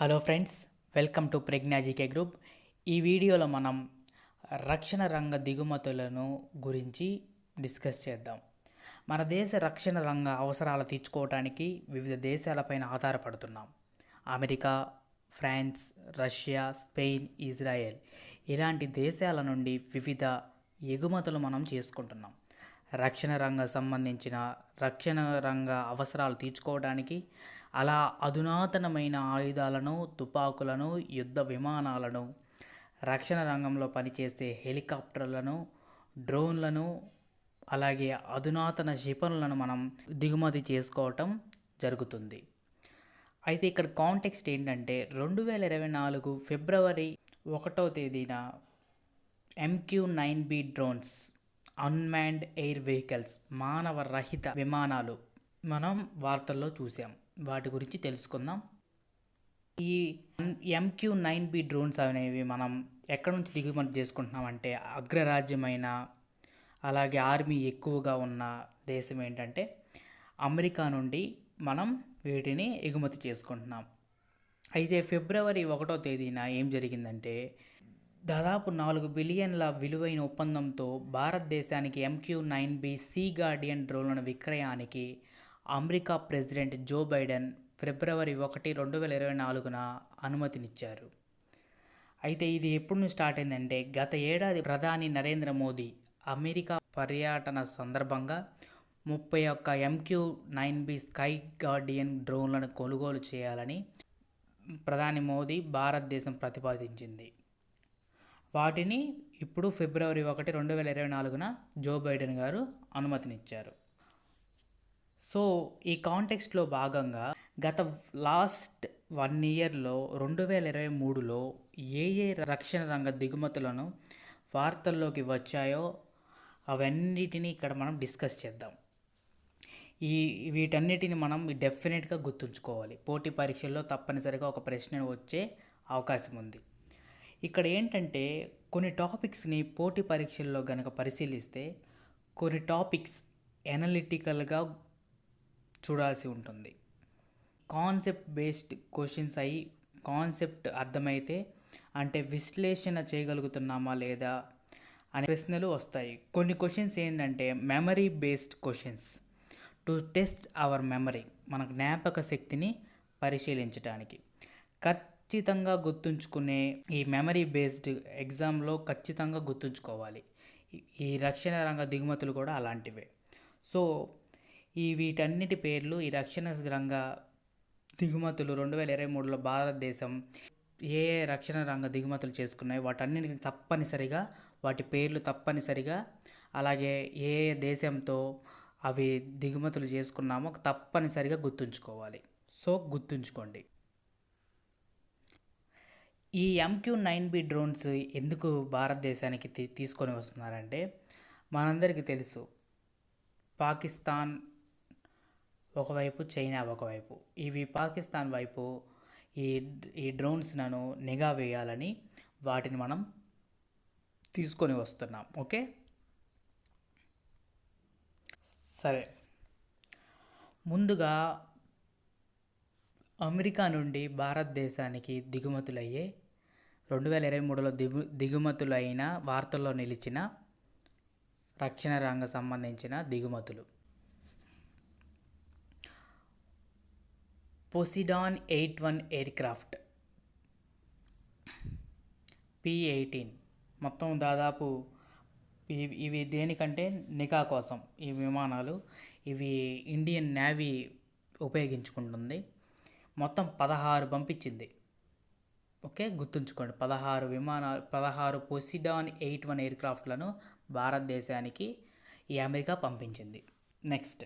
Hello friends, welcome to Pragna GK group. ఈ వీడియోలో మనం రక్షణ రంగ దిగుమతులను గురించి డిస్కస్ చేద్దాం. మన దేశ రక్షణ రంగ అవసరాలు తీర్చుకోవడానికి వివిధ దేశాలపైన ఆధారపడుతున్నాం. America, France, Russia, Spain, Israel ఇలాంటి దేశాల నుండి వివిధ ఎగుమతులు మనం చేసుకుంటున్నాం. రక్షణ రంగ అవసరాలు తీర్చుకోవడానికి, అలా అధునాతనమైన ఆయుధాలను, తుపాకులను, యుద్ధ విమానాలను, రక్షణ రంగంలో పనిచేసే హెలికాప్టర్లను, డ్రోన్లను, అలాగే అధునాతన క్షిపణులను మనం దిగుమతి చేసుకోవటం జరుగుతుంది. అయితే ఇక్కడ కాంటెక్స్ట్ ఏంటంటే 2024 ఫిబ్రవరి 1వ తేదీన MQ-9B drones, unmanned air vehicles, మానవ రహిత విమానాలు మనం వార్తల్లో చూసాం. వాటి గురించి తెలుసుకుందాం. ఈ MQ-9B డ్రోన్స్ అనేవి మనం ఎక్కడి నుంచి దిగుమతి చేసుకుంటున్నామంటే, అగ్రరాజ్యమైన అలాగే ఆర్మీ ఎక్కువగా ఉన్న దేశం ఏంటంటే అమెరికా నుండి మనం వీటిని ఎగుమతి చేసుకుంటున్నాం. అయితే ఫిబ్రవరి 1వ తేదీన ఏం జరిగిందంటే, దాదాపు 4 బిలియన్ల విలువైన ఒప్పందంతో భారతదేశానికి MQ-9B సీ గార్డియన్ డ్రోన్లను విక్రయానికి అమెరికా ప్రెసిడెంట్ జో బైడెన్ ఫిబ్రవరి 1, 2024న అనుమతినిచ్చారు. అయితే ఇది ఎప్పుడు స్టార్ట్ అయిందంటే, గత ఏడాది ప్రధాని నరేంద్ర మోదీ అమెరికా పర్యటన సందర్భంగా 31 MQ-9B స్కై గార్డియన్ డ్రోన్లను కొనుగోలు చేయాలని ప్రధాని మోదీ భారతదేశం ప్రతిపాదించింది. వాటిని ఇప్పుడు ఫిబ్రవరి 1, 2024న జో బైడెన్ గారు అనుమతినిచ్చారు. సో ఈ కాంటెక్స్ట్లో భాగంగా గత లాస్ట్ 1 ఇయర్లో 2023లో ఏ రక్షణ రంగ దిగుమతులను వార్తల్లోకి వచ్చాయో అవన్నిటినీ ఇక్కడ మనం డిస్కస్ చేద్దాం. వీటన్నిటిని మనం డెఫినెట్గా గుర్తుంచుకోవాలి. పోటీ పరీక్షల్లో తప్పనిసరిగా ఒక ప్రశ్న వచ్చే అవకాశం ఉంది. ఇక్కడ ఏంటంటే, కొన్ని టాపిక్స్ని పోటీ పరీక్షల్లో గనక పరిశీలిస్తే కొన్ని టాపిక్స్ ఎనలిటికల్గా చూడాల్సి ఉంటుంది. కాన్సెప్ట్ బేస్డ్ క్వశ్చన్స్ అయ్యి కాన్సెప్ట్ అర్థమైతే, అంటే విశ్లేషణ చేయగలుగుతున్నామా లేదా అనే ప్రశ్నలు వస్తాయి. కొన్ని క్వశ్చన్స్ ఏంటంటే memory based questions, to test our memory, మన జ్ఞాపక శక్తిని పరిశీలించడానికి. ఖచ్చితంగా గుర్తుంచుకునే ఈ మెమరీ బేస్డ్ ఎగ్జామ్లో ఖచ్చితంగా గుర్తుంచుకోవాలి. ఈ రక్షణ రంగ దిగుమతులు కూడా అలాంటివే. సో వీటన్నిటి పేర్లు, ఈ రక్షణ రంగ దిగుమతులు 2023లో భారతదేశం ఏ రక్షణ రంగ దిగుమతులు చేసుకున్నాయో వాటన్నిటిని తప్పనిసరిగా, వాటి పేర్లు తప్పనిసరిగా, అలాగే ఏ దేశంతో అవి దిగుమతులు చేసుకున్నామో తప్పనిసరిగా గుర్తుంచుకోవాలి. సో గుర్తుంచుకోండి. ఈ MQ-9B డ్రోన్స్ ఎందుకు భారతదేశానికి తీసుకొని వస్తున్నారంటే, మనందరికీ తెలుసు, పాకిస్తాన్ ఒకవైపు, చైనా ఒకవైపు. ఇవి పాకిస్తాన్ వైపు ఈ డ్రోన్స్లను నిఘా వేయాలని వాటిని మనం తీసుకొని వస్తున్నాం. ఓకే, సరే. ముందుగా అమెరికా నుండి భారతదేశానికి దిగుమతులయ్యే 2023లో దిగుమతులైన వార్తల్లో నిలిచిన రక్షణ రంగ సంబంధించిన దిగుమతులు. పోసిడాన్ 81 ఎయిర్క్రాఫ్ట్, P-18 మొత్తం దాదాపు ఇవి దేనికంటే నిఘా కోసం ఈ విమానాలు. ఇవి ఇండియన్ నేవీ ఉపయోగించుకుంటుంది. మొత్తం 16 పంపించింది. ఓకే, గుర్తుంచుకోండి, 16 పోసిడాన్ 81 ఎయిర్క్రాఫ్ట్లను భారతదేశానికి ఈ అమెరికా పంపించింది. Next,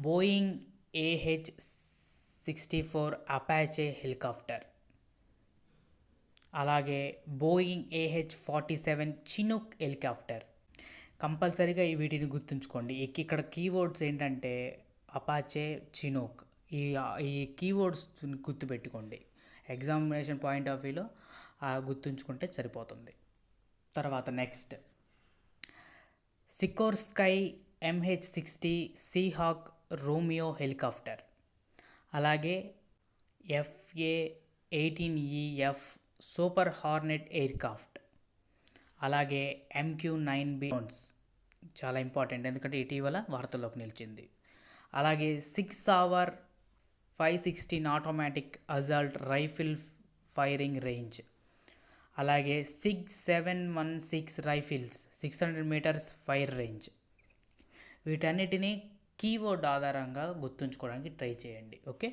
Boeing AH-64 Apache helicopter, అలాగే బోయింగ్ AH-47 చినూక్ హెలికాప్టర్. కంపల్సరీగా వీటిని గుర్తుంచుకోండి. ఇక్కడ కీవర్డ్స్ ఏంటంటే అపాచే, చినూక్. ఈ కీవర్డ్స్ గుర్తుపెట్టుకోండి. ఎగ్జామినేషన్ పాయింట్ ఆఫ్ వ్యూలో గుర్తుంచుకుంటే సరిపోతుంది. తర్వాత next, Sikorsky MH-60 Seahawk Romeo helicopter, అలాగే FA-18EF సూపర్ హార్నెట్ ఎయిర్క్రాఫ్ట్, అలాగే MQ-9B డ్రోన్స్ చాలా ఇంపార్టెంట్ ఎందుకంటే ఇటీవల వార్తల్లోకి నిలిచింది. అలాగే 6 hour 516 automatic assault rifle firing range, అలాగే 6716 రైఫిల్స్ 600 meters ఫైర్ రేంజ్. వీటన్నిటినీ కీవర్డ్ ఆధారంగా గుర్తుంచుకోవడానికి ట్రై చేయండి. ఓకే,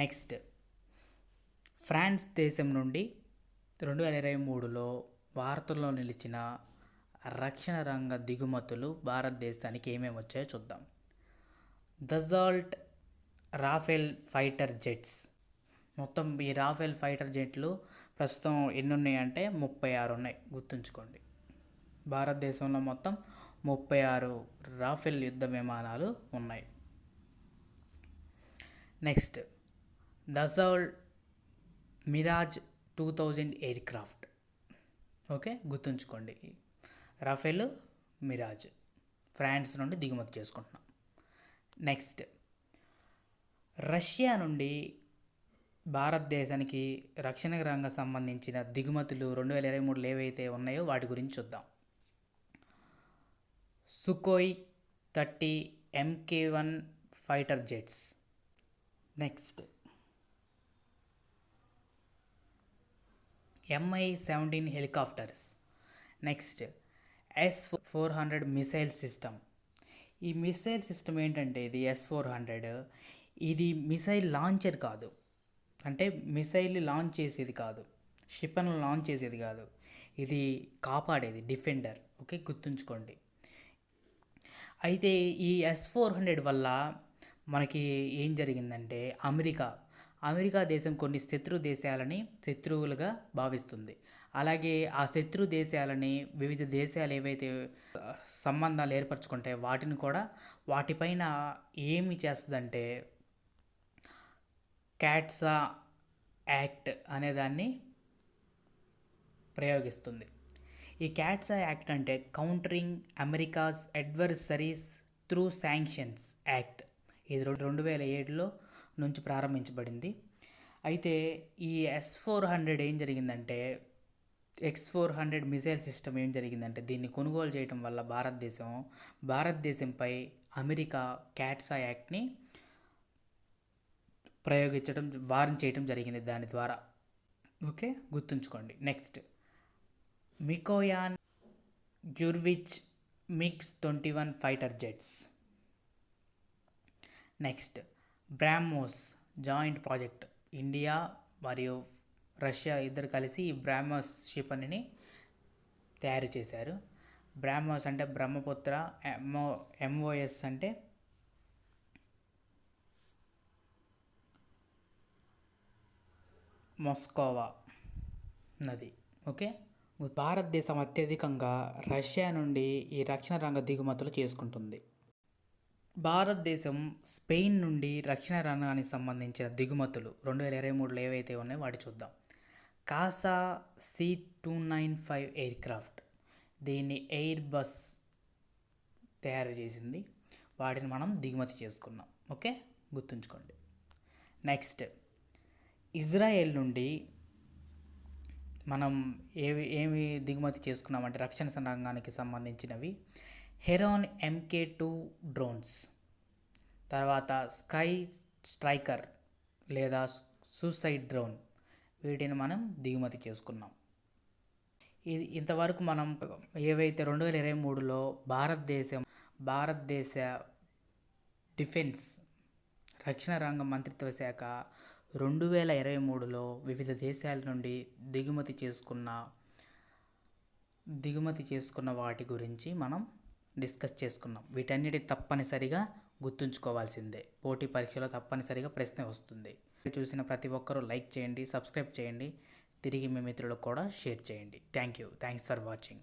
నెక్స్ట్, ఫ్రాన్స్ దేశం నుండి 2023లో వార్తల్లో నిలిచిన రక్షణ రంగ దిగుమతులు భారతదేశానికి ఏమేమి వచ్చాయో చూద్దాం. దజాల్ట్ రాఫెల్ ఫైటర్ జెట్స్, మొత్తం ఈ రాఫెల్ ఫైటర్ జెట్లు ప్రస్తుతం ఎన్ని ఉన్నాయంటే 36 ఉన్నాయి, గుర్తుంచుకోండి. భారతదేశంలో మొత్తం 36 రాఫెల్ యుద్ధ విమానాలు ఉన్నాయి. Next, Dassault Mirage 2000 aircraft. Okay, గుర్తుంచుకోండి. రాఫెల్ మిరాజ్ ఫ్రాన్స్ నుండి దిగుమతి చేసుకుంటున్నాం. నెక్స్ట్, రష్యా నుండి భారతదేశానికి రక్షణ రంగం సంబంధించిన దిగుమతులు 2023లో ఏవైతే ఉన్నాయో వాటి గురించి చూద్దాం. Sukhoi 30 MK-1 fighter jets. Next, Mi-17 helicopters. Next, S-400 missile system. ఈ మిసైల్ సిస్టమ్ ఏంటంటే ఇది S-400 ఇది మిసైల్ లాంచర్ కాదు, అంటే మిసైల్ లాంచ్ చేసేది కాదు, షిప్ను లాంచ్ చేసేది కాదు, ఇది కాపాడేది, డిఫెండర్. ఓకే, గుర్తుంచుకోండి. అయితే ఈ S-400 వల్ల మనకి ఏం జరిగిందంటే అమెరికా దేశం కొన్ని శత్రు దేశాలని శత్రువులుగా భావిస్తుంది. అలాగే ఆ శత్రు దేశాలని వివిధ దేశాలు ఏవైతే సంబంధాలు ఏర్పరచుకుంటాయో వాటిని కూడా వాటిపైన ఏమి చేస్తుందంటే క్యాట్సా యాక్ట్ అనేదాన్ని ప్రయోగిస్తుంది. ఈ క్యాట్సా యాక్ట్ అంటే countering America's adversaries through sanctions act. ఇది 2007లో నుంచి ప్రారంభించబడింది. అయితే ఈ S-400 ఏం జరిగిందంటే X-400 మిసైల్ సిస్టమ్ ఏం జరిగిందంటే దీన్ని కొనుగోలు చేయడం వల్ల భారతదేశంపై అమెరికా క్యాట్సా యాక్ట్ని వారం చేయడం జరిగింది దాని ద్వారా. ఓకే, గుర్తుంచుకోండి. Next, Mikoyan Gurevich MiG-21 fighter jets. Next, BrahMos joint project. India మరియు రష్యా ఇద్దరు కలిసి ఈ బ్రాహ్మోస్ క్షిపణిని తయారు చేశారు. బ్రాహ్మోస్ అంటే బ్రహ్మపుత్ర, MOS అంటే మోస్కోవా నది. ఓకే, భారతదేశం అత్యధికంగా రష్యా నుండి ఈ రక్షణ రంగ దిగుమతులు చేసుకుంటుంది. భారతదేశం స్పెయిన్ నుండి రక్షణ రంగానికి సంబంధించిన దిగుమతులు 2023లో ఏవైతే ఉన్నాయో వాటి చూద్దాం. కాసా C-295 ఎయిర్క్రాఫ్ట్, దీన్ని ఎయిర్ బస్ తయారు చేసింది, వాటిని మనం దిగుమతి చేసుకున్నాం. ఓకే, గుర్తుంచుకోండి. నెక్స్ట్, ఇజ్రాయెల్ నుండి మనం ఏమి దిగుమతి చేసుకున్నామంటే రక్షణ రంగానికి సంబంధించినవి హెరాన్ MK-2 డ్రోన్స్, తర్వాత స్కై స్ట్రైకర్ లేదా సూసైడ్ డ్రోన్, వీటిని మనం దిగుమతి చేసుకున్నాం. ఇది ఇంతవరకు మనం ఏవైతే 2023లో భారతదేశ డిఫెన్స్ రక్షణ రంగ మంత్రిత్వ శాఖ 2023లో వివిధ దేశాల నుండి దిగుమతి చేసుకున్న వాటి గురించి మనం డిస్కస్ చేసుకున్నాం. వీటన్నిటి తప్పనిసరిగా గుర్తుంచుకోవాల్సిందే, పోటీ పరీక్షలో తప్పనిసరిగా ప్రశ్న వస్తుంది. చూసిన ప్రతి ఒక్కరూ లైక్ చేయండి, సబ్స్క్రైబ్ చేయండి, తిరిగి మీ మిత్రులకు కూడా షేర్ చేయండి. Thanks for watching.